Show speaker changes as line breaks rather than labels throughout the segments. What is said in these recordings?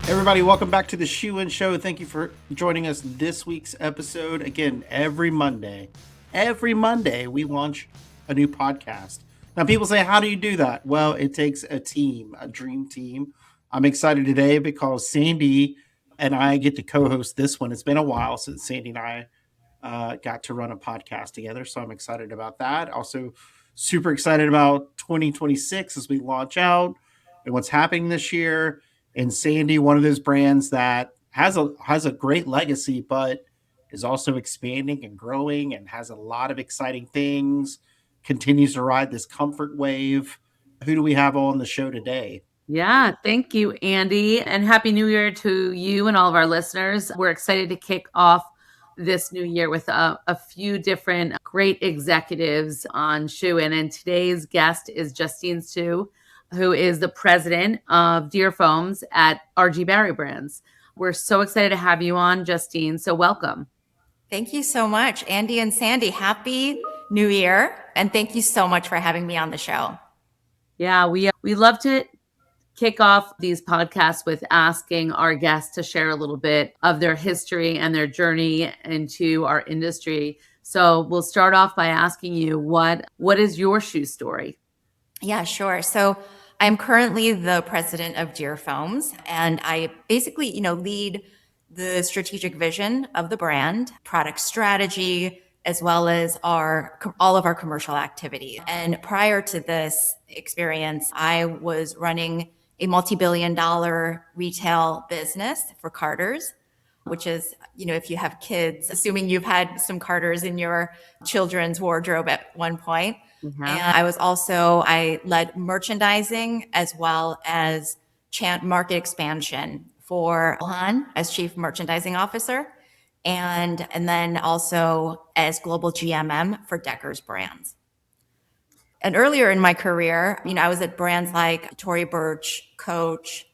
Everybody, welcome back to the Shoe and Show. Thank you for joining us this week's episode. Again, every Monday we launch a new podcast. Now, people say, how do you do that? Well, it takes a team, a dream team. I'm excited today because Sandi and I get to co-host this one. It's been a while since Sandi and I got to run a podcast together, so I'm excited about that. Also, super excited about 2026 as we launch out and what's happening this year. And Sandi, one of those brands that has a great legacy, but is also expanding and growing and has a lot of exciting things. Continues to ride this comfort wave. Who do we have on the show today?
Yeah, thank you, Andy, and Happy New Year to you and all of our listeners. We're excited to kick off this new year with a few different great executives on Shoe. And today's guest is Justine Suh, who is the president of Dearfoams at RG Barry Brands. We're so excited to have you on, Justine. So welcome.
Thank you so much, Andy and Sandi. Happy New Year. And thank you so much for having me on the show.
Yeah, we love to kick off these podcasts with asking our guests to share a little bit of their history and their journey into our industry. So we'll start off by asking you what is your shoe story?
Yeah, sure. So I'm currently the president of Dearfoams, and I basically, lead the strategic vision of the brand, product strategy, as well as all of our commercial activity. And prior to this experience, I was running a multi-billion-dollar retail business for Carter's, which is, if you have kids, assuming you've had some Carter's in your children's wardrobe at one point.
Mm-hmm.
And I led merchandising as well as market expansion for Han as chief merchandising officer. And then also as global GMM for Decker's brands. And earlier in my career, I was at brands like Tory Burch, Coach,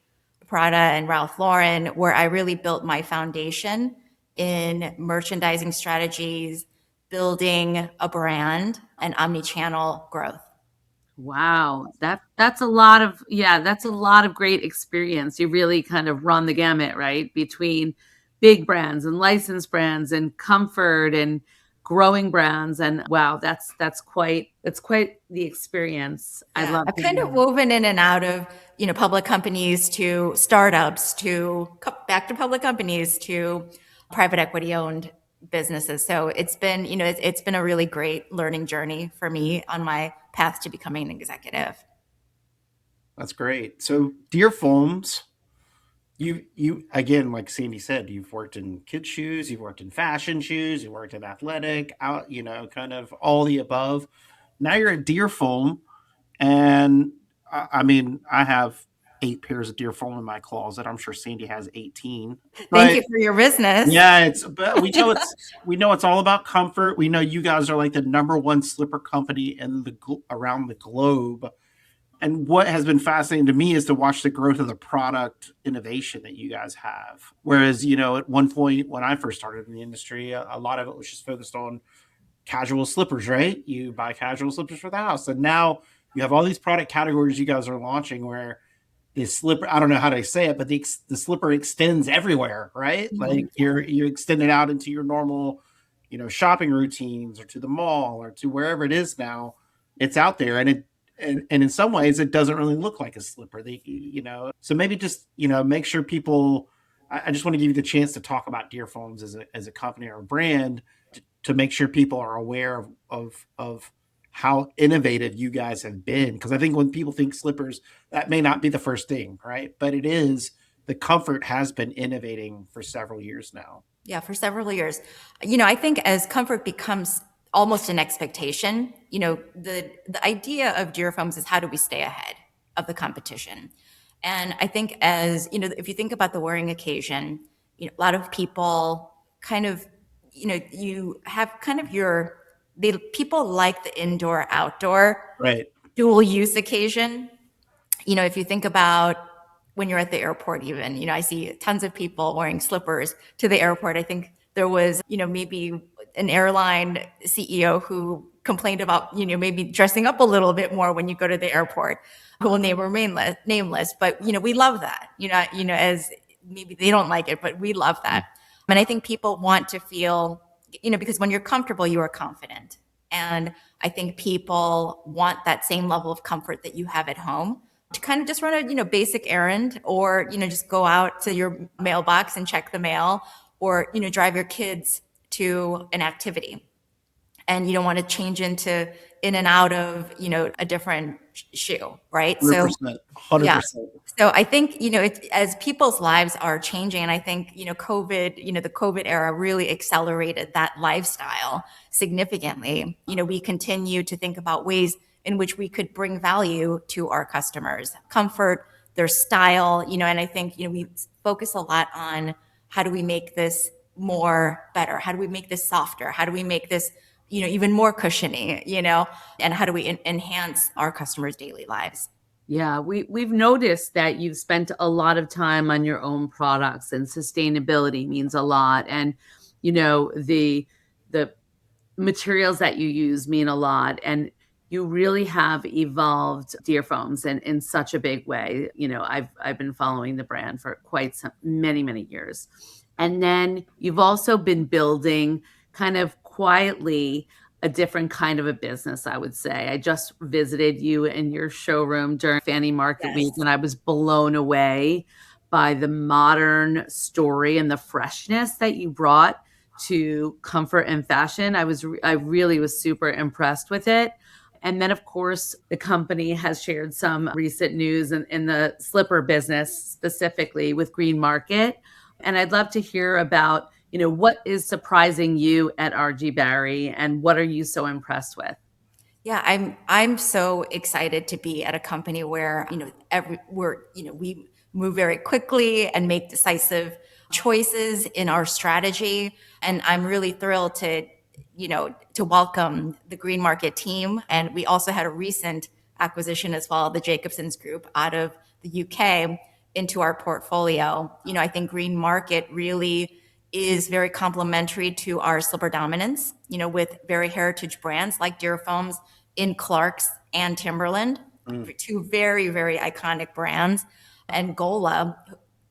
Prada, and Ralph Lauren, where I really built my foundation in merchandising strategies, building a brand, and omni-channel growth.
Wow, that's a lot of great experience. You really kind of run the gamut, right? Between big brands and licensed brands and comfort and growing brands. And wow, that's quite the experience.
Yeah,
I love
I've kind of woven in and out of, public companies to startups to back to public companies to private equity owned businesses. So it's been, it's been a really great learning journey for me on my path to becoming an executive.
That's great. So, Dearfoams, you again, like Sandi said, you've worked in kids shoes, you've worked in fashion shoes, you worked in athletic, out, kind of all the above. Now you're at Dearfoam, and I mean, I have 8 pairs of Dearfoam in my closet. I'm sure Sandi has 18.
Thank you for your business.
Yeah, but we know it's all about comfort. We know you guys are like the number one slipper company in around the globe. And what has been fascinating to me is to watch the growth of the product innovation that you guys have. Whereas, at one point when I first started in the industry, a lot of it was just focused on casual slippers, right? You buy casual slippers for the house. And now you have all these product categories you guys are launching where the slipper, I don't know how to say it, but the slipper extends everywhere, right? Mm-hmm. Like you extend it out into your normal, shopping routines or to the mall or to wherever it is now. It's out there, and in some ways it doesn't really look like a slipper. So maybe just make sure people. I just want to give you the chance to talk about Dearfoams as a company or a brand to make sure people are aware of how innovative you guys have been. Because I think when people think slippers, that may not be the first thing, right? But it is. The comfort has been innovating for several years now.
Yeah, for several years. I think as comfort becomes almost an expectation, the idea of Dearfoams is how do we stay ahead of the competition? And I think as, if you think about the wearing occasion, a lot of people kind of, you have kind of people like the indoor outdoor
right
dual use occasion. If you think about when you're at the airport, even, I see tons of people wearing slippers to the airport. I think there was, maybe an airline CEO who complained about, maybe dressing up a little bit more when you go to the airport, who will remain nameless. But, we love that, as maybe they don't like it, but we love that. And I think people want to feel, because when you're comfortable, you are confident. And I think people want that same level of comfort that you have at home to kind of just run a, basic errand, or, just go out to your mailbox and check the mail, or, drive your kids to an activity. And you don't want to change in and out of, a different shoe, right?
100%. 100%.
Yeah. So I think, as people's lives are changing, and I think, COVID, the COVID era really accelerated that lifestyle significantly. We continue to think about ways in which we could bring value to our customers, comfort, their style, and I think, we focus a lot on how do we make this more better? How do we make this softer? How do we make this, even more cushiony, and how do we enhance our customers' daily lives?
Yeah, we've noticed that you've spent a lot of time on your own products, and sustainability means a lot. And the materials that you use mean a lot. And you really have evolved Dearfoams in such a big way. I've been following the brand for quite many years. And then you've also been building kind of quietly a different kind of a business, I would say. I just visited you in your showroom during Fanny Market
Yes.
Week, and I was blown away by the modern story and the freshness that you brought to comfort and fashion. I really was super impressed with it. And then, of course, the company has shared some recent news in the slipper business, specifically with Green Market. And I'd love to hear about, what is surprising you at RG Barry, and what are you so impressed with?
Yeah, I'm so excited to be at a company where, we move very quickly and make decisive choices in our strategy. And I'm really thrilled to welcome the Green Market team. And we also had a recent acquisition as well, the Jacobson's Group out of the UK, into our portfolio. I think Green Market really is very complementary to our slipper dominance, with very heritage brands like Dearfoams in Clarks and Timberland, two very, very iconic brands. And Gola,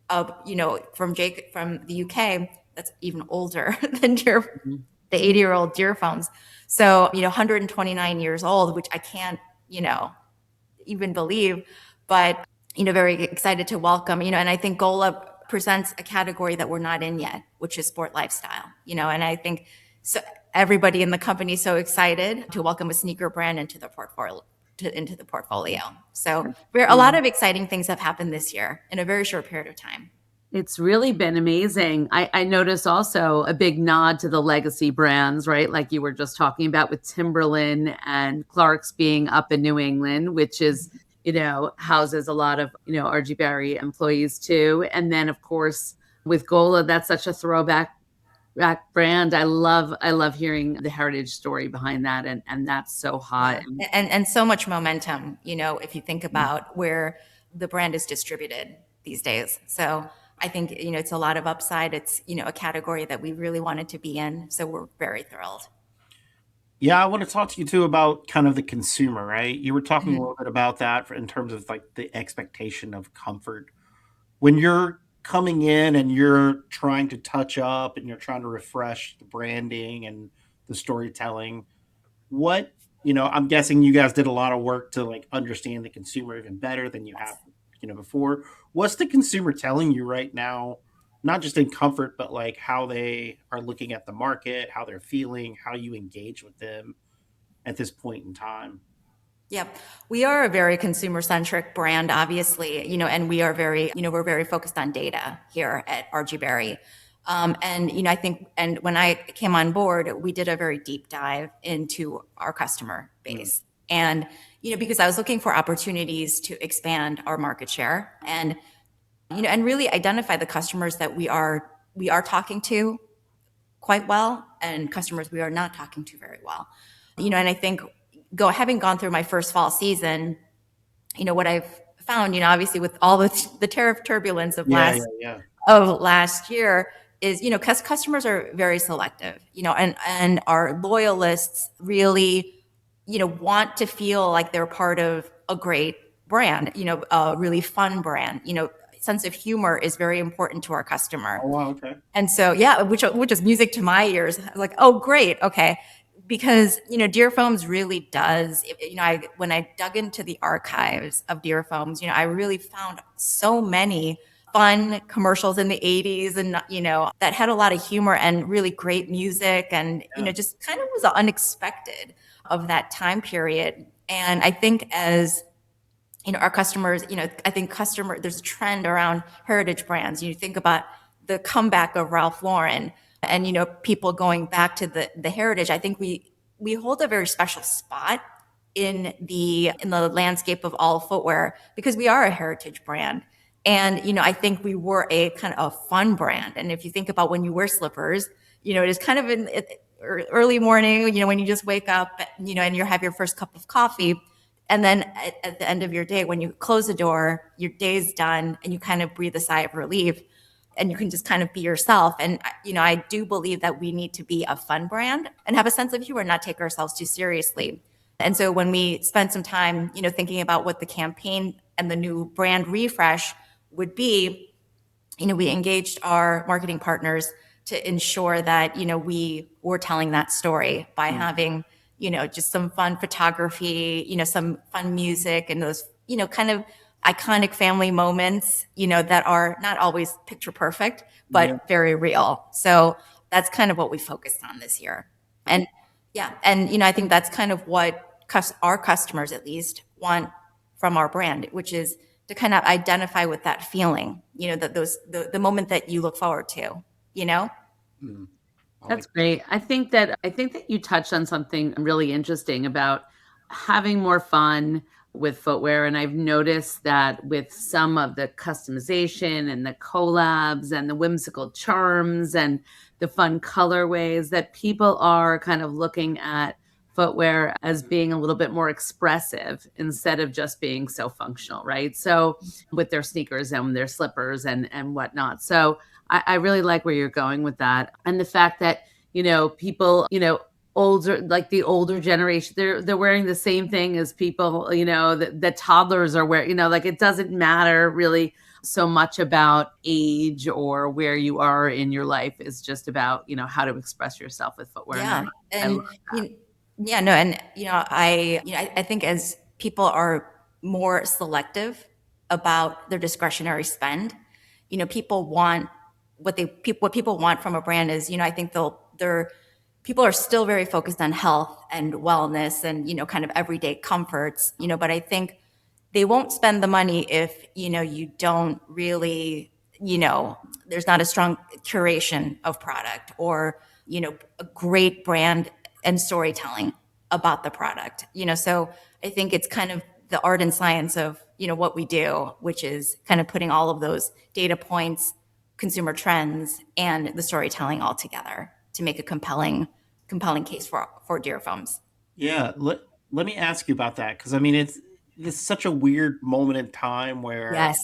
from the UK, that's even older than the 80-year-old Dearfoams. So, 129 years old, which I can't, even believe, but, very excited to welcome, and I think Gola presents a category that we're not in yet, which is sport lifestyle, and I think so everybody in the company is so excited to welcome a sneaker brand into the portfolio. So a lot of exciting things have happened this year in a very short period of time.
It's really been amazing. I noticed also a big nod to the legacy brands, right? Like you were just talking about with Timberland and Clark's being up in New England, which is, houses a lot of, RG Barry employees too. And then of course with Gola, that's such a throwback brand. I love hearing the heritage story behind that. And that's so hot.
Yeah. And so much momentum, if you think about where the brand is distributed these days. So I think, it's a lot of upside. It's, a category that we really wanted to be in. So we're very thrilled.
Yeah, I want to talk to you too about kind of the consumer, right? You were talking a little bit about that in terms of like the expectation of comfort. When you're coming in and you're trying to touch up and you're trying to refresh the branding and the storytelling, what, I'm guessing you guys did a lot of work to like understand the consumer even better than you have, before. What's the consumer telling you right now, not just in comfort, but like how they are looking at the market, how they're feeling, how you engage with them at this point in time?
Yep. We are a very consumer-centric brand, obviously, and we are very, we're very focused on data here at RG Barry. And, I think, and when I came on board, we did a very deep dive into our customer base. And, because I was looking for opportunities to expand our market share and, and really identify the customers that we are talking to quite well and customers we are not talking to very well. And I think having gone through my first fall season, what I've found, obviously with all the tariff turbulence of last year is, because customers are very selective, and our loyalists really, want to feel like they're part of a great brand, a really fun brand, sense of humor is very important to our customer.
Oh, wow, okay.
And so, yeah, which is music to my ears. I was like, oh, great, okay, because Dearfoams really does. When I dug into the archives of Dearfoams, I really found so many fun commercials in the 80s, and that had a lot of humor and really great music, and
Yeah.
just kind of was unexpected of that time period. And I think as our customers, I think there's a trend around heritage brands. You think about the comeback of Ralph Lauren and, people going back to the heritage. I think we hold a very special spot in the landscape of all footwear because we are a heritage brand. And, I think we were a kind of a fun brand. And if you think about when you wear slippers, it is kind of in early morning, when you just wake up, and you have your first cup of coffee. And then at the end of your day, when you close the door, your day's done and you kind of breathe a sigh of relief and you can just kind of be yourself. And, I do believe that we need to be a fun brand and have a sense of humor, not take ourselves too seriously. And so when we spent some time, thinking about what the campaign and the new brand refresh would be, we engaged our marketing partners to ensure that, we were telling that story by having, just some fun photography, some fun music and those, kind of iconic family moments, that are not always picture perfect, but very real. So that's kind of what we focused on this year. And yeah, and, I think that's kind of what our customers at least want from our brand, which is to kind of identify with that feeling, that the moment that you look forward to,
Mm.
That's great. I think that you touched on something really interesting about having more fun with footwear. And I've noticed that with some of the customization and the collabs and the whimsical charms and the fun colorways, that people are kind of looking at footwear as being a little bit more expressive instead of just being so functional, right? So with their sneakers and their slippers and whatnot. So I really like where you're going with that. And the fact that, people, older, like the older generation, they're wearing the same thing as people, the toddlers are wearing, like it doesn't matter really so much about age or where you are in your life. It's just about, how to express yourself with footwear.
Yeah.
I love
And yeah, no, and I think as people are more selective about their discretionary spend, people want what people want from a brand is, I think they're people are still very focused on health and wellness and, kind of everyday comforts, but I think they won't spend the money if, you don't really, there's not a strong curation of product or, a great brand and storytelling about the product, so I think it's kind of the art and science of, what we do, which is kind of putting all of those data points, consumer trends, and the storytelling all together to make a compelling case for Dearfoams.
Yeah, let me ask you about that because I mean it's such a weird moment in time where
Yes.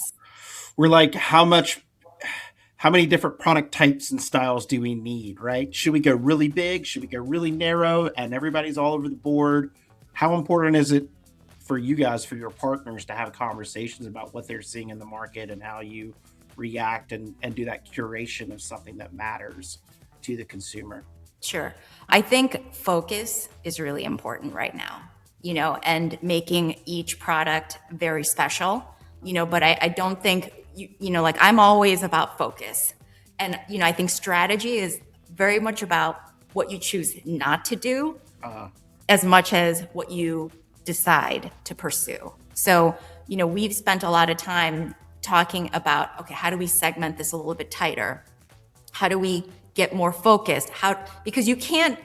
we're like, how many different product types and styles do we need, right? Should we go really big? Should we go really narrow? And everybody's all over the board. How important is it for you guys, for your partners, to have conversations about what they're seeing in the market and how you react and do that curation of something that matters to the consumer?
Sure. I think focus is really important right now, and making each product very special, but I don't think, like I'm always about focus. And, I think strategy is very much about what you choose not to do as much as what you decide to pursue. So, we've spent a lot of time talking about, okay, how do we segment this a little bit tighter? How do we get more focused? Because you can't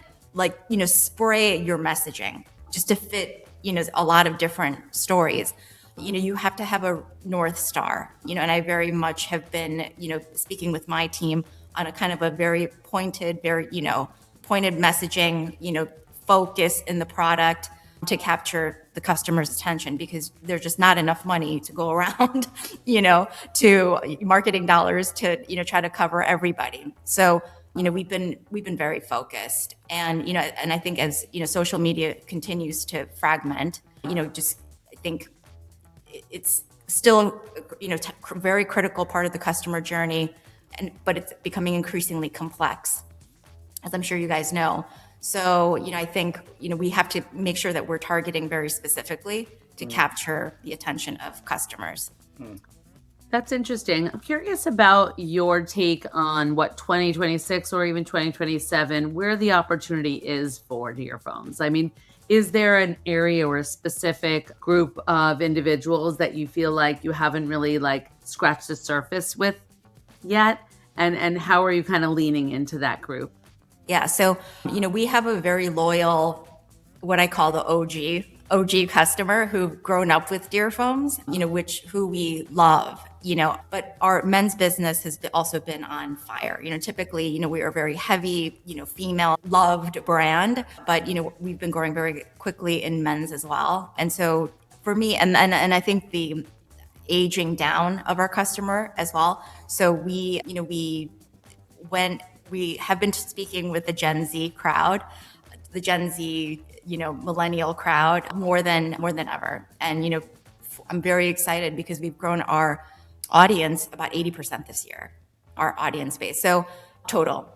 spray your messaging just to fit, a lot of different stories. You have to have a North Star, and I very much have been, speaking with my team on a kind of a very pointed, pointed messaging, focus in the product to capture the customer's attention because there's just not enough money to go around, to marketing dollars to, try to cover everybody. So, we've been very focused and, and I think as, social media continues to fragment, just I think it's still, very critical part of the customer journey, but it's becoming increasingly complex, as I'm sure you guys know. So, I think, we have to make sure that we're targeting very specifically to capture the attention of customers.
That's interesting. I'm curious about your take on what 2026 or even 2027, where the opportunity is for Dearfoams. I mean, is there an area or a specific group of individuals that you feel like you haven't really like scratched the surface with yet? And how are you kind of leaning into that group?
Yeah. So, we have a very loyal, what I call the OG customer who've grown up with Dearfoams, who we love, but our men's business has also been on fire. Typically, we are a very heavy, female loved brand, but, we've been growing very quickly in men's as well. And so for me, and I think the aging down of our customer as well. So we have been speaking with the Gen Z crowd, the Gen Z, millennial crowd more than ever. And, I'm very excited because we've grown our audience about 80% this year, our audience base. So total.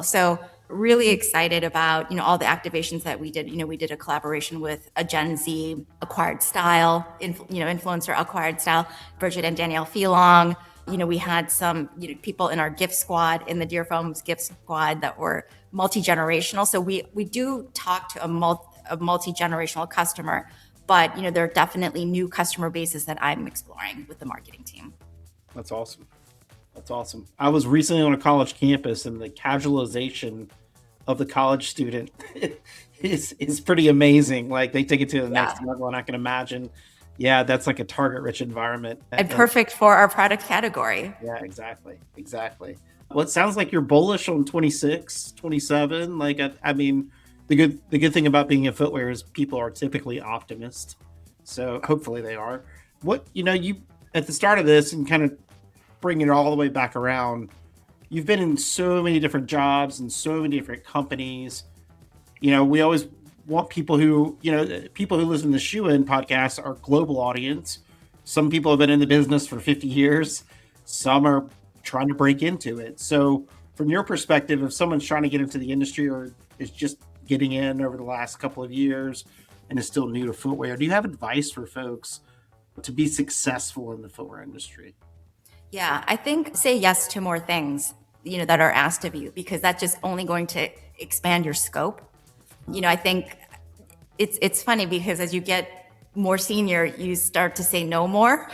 So really excited about, all the activations that we did. We did a collaboration with a Gen Z acquired style, influencer acquired style, Bridget and Danielle Filong. We had some people in our gift squad, in the Dearfoams gift squad, that were multi-generational. So we do talk to a multi-generational customer, but there are definitely new customer bases that I'm exploring with the marketing team.
That's awesome. I was recently on a college campus, and the casualization of the college student is pretty amazing. Like, they take it to the next level, and I can imagine. Yeah, that's like a target-rich environment.
And perfect for our product category.
Yeah, exactly. Well, it sounds like you're bullish on 26, 27. Like, I mean, the good thing about being in footwear is people are typically optimists. So hopefully they are. What, you at the start of this, and kind of bringing it all the way back around, you've been in so many different jobs and so many different companies. We always want people who listen to the Shoe In podcast are global audience. Some people have been in the business for 50 years. Some are trying to break into it. So from your perspective, if someone's trying to get into the industry or is just getting in over the last couple of years and is still new to footwear, do you have advice for folks to be successful in the footwear industry?
Yeah, I think say yes to more things, that are asked of you, because that's just only going to expand your scope. I think it's funny because as you get more senior, you start to say no more.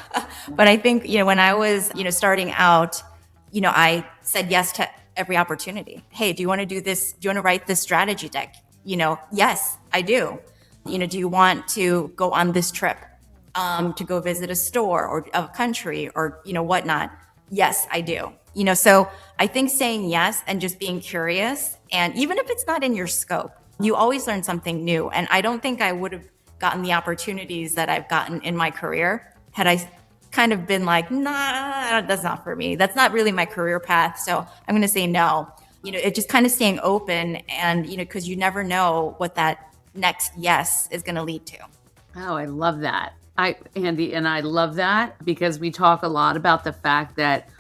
But I think, when I was, starting out, I said yes to every opportunity. Hey, do you want to do this? Do you want to write this strategy deck? Yes, I do. Do you want to go on this trip to go visit a store or a country or, whatnot? Yes, I do. So I think saying yes and just being curious, and even if it's not in your scope, you always learn something new. And I don't think I would have gotten the opportunities that I've gotten in my career had I kind of been like, nah, that's not for me. That's not really my career path. So I'm going to say no. It just kind of staying open, and, because you never know what that next yes is going to lead to.
Oh, I love that. Andy, and I love that because we talk a lot about the fact that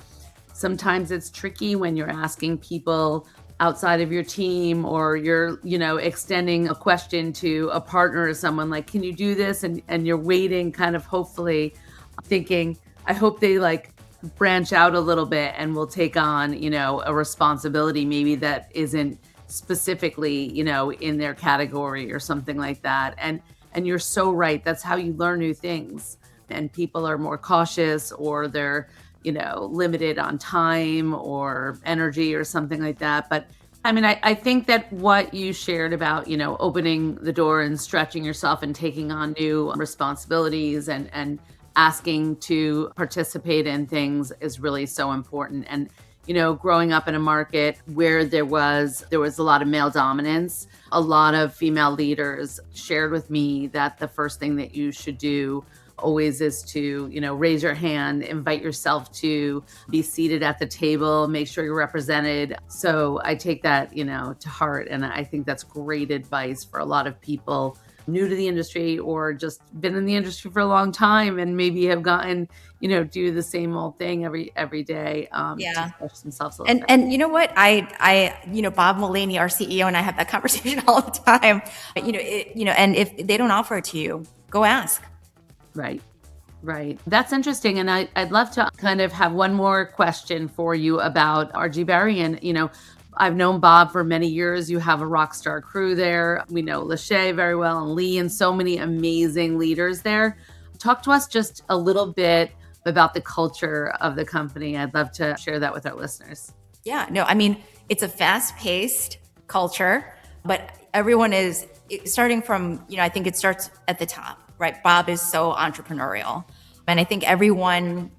sometimes it's tricky when you're asking people outside of your team, or you're, extending a question to a partner or someone like, can you do this? And you're waiting, kind of hopefully thinking, I hope they like branch out a little bit and will take on, a responsibility maybe that isn't specifically, in their category or something like that. And you're so right. That's how you learn new things. And people are more cautious, or they're, limited on time or energy or something like that. But I mean, I think that what you shared about, opening the door and stretching yourself and taking on new responsibilities and asking to participate in things is really so important. And, growing up in a market where there was a lot of male dominance, a lot of female leaders shared with me that the first thing that you should do always is to, raise your hand, invite yourself to be seated at the table, make sure you're represented. So I take that, to heart. And I think that's great advice for a lot of people new to the industry or just been in the industry for a long time and maybe have gotten, do the same old thing every day to
Yeah.
push themselves a little bit.
And you know what? Bob Mulaney, our CEO, and I have that conversation all the time. And if they don't offer it to you, go ask.
Right. Right. That's interesting. And I'd love to kind of have one more question for you about RG Barry. And, I've known Bob for many years. You have a rock star crew there. We know Lachey very well and Lee and so many amazing leaders there. Talk to us just a little bit about the culture of the company. I'd love to share that with our listeners.
Yeah, no, I mean, it's a fast-paced culture, but everyone is starting from, I think it starts at the top, right? Bob is so entrepreneurial. And I think everyone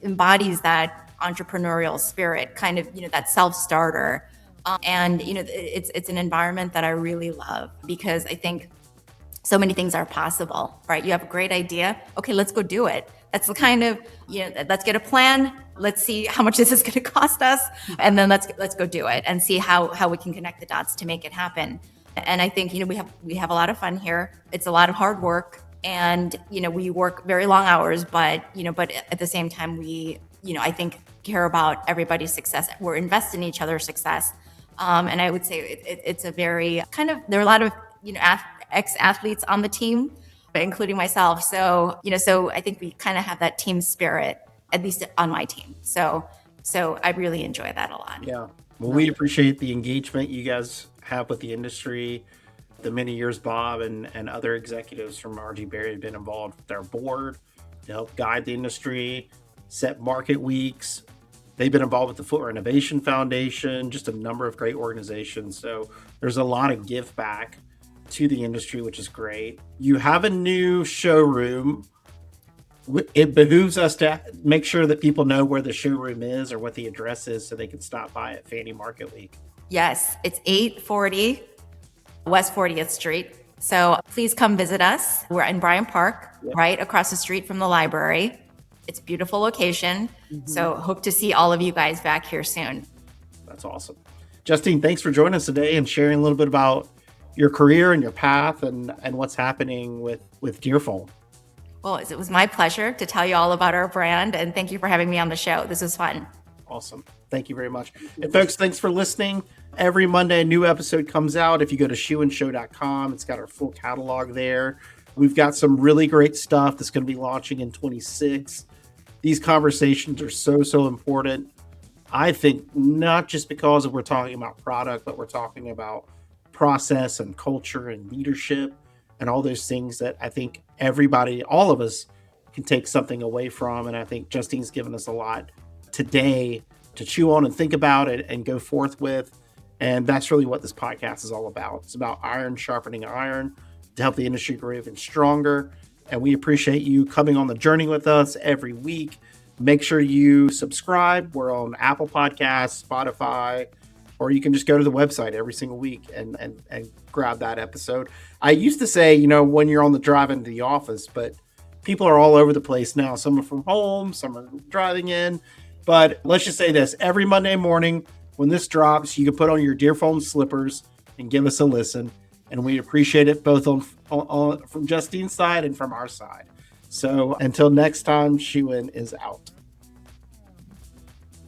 embodies that entrepreneurial spirit, kind of, that self-starter. It's an environment that I really love because I think so many things are possible, right? You have a great idea. Okay, let's go do it. That's the kind of, let's get a plan. Let's see how much this is going to cost us. And then let's go do it and see how we can connect the dots to make it happen. And I think, we have a lot of fun here. It's a lot of hard work and, we work very long hours, but at the same time, we, I think care about everybody's success. We're invested in each other's success. And I would say it's a very kind of, there are a lot of, ex-athletes on the team, including myself. So I think we kind of have that team spirit, at least on my team. So I really enjoy that a lot.
Yeah. Well, we appreciate the engagement you guys have with the industry. The many years Bob and other executives from RG Barry have been involved with their board to help guide the industry, set market weeks. They've been involved with the Footwear Innovation Foundation, just a number of great organizations. So there's a lot of give back to the industry, which is great. You have a new showroom. It behooves us to make sure that people know where the showroom is or what the address is so they can stop by at Fanny Market Week.
Yes, it's 840 West 40th Street. So please come visit us. We're in Bryant Park, right across the street from the library. It's a beautiful location. Mm-hmm. So hope to see all of you guys back here soon.
That's awesome. Justine, thanks for joining us today and sharing a little bit about your career and your path and what's happening with Dearfoam.
Well, it was my pleasure to tell you all about our brand, and thank you for having me on the show. This was fun.
Awesome. Thank you very much. And folks, thanks for listening. Every Monday, a new episode comes out. If you go to shoeandshow.com, it's got our full catalog there. We've got some really great stuff that's going to be launching in 26. These conversations are so important. I think not just because we're talking about product, but we're talking about process and culture and leadership and all those things that I think everybody, all of us, can take something away from. And I think Justine's given us a lot today to chew on and think about it and go forth with. And that's really what this podcast is all about. It's about iron sharpening iron to help the industry grow even stronger. And we appreciate you coming on the journey with us every week. Make sure you subscribe. We're on Apple Podcasts, Spotify, or you can just go to the website every single week and grab that episode. I used to say, when you're on the drive into the office, but people are all over the place now. Some are from home, some are driving in. But let's just say this, every Monday morning when this drops, you can put on your Dearfoams slippers and give us a listen. And we appreciate it both on from Justine's side and from our side. So until next time, Shoe In is out.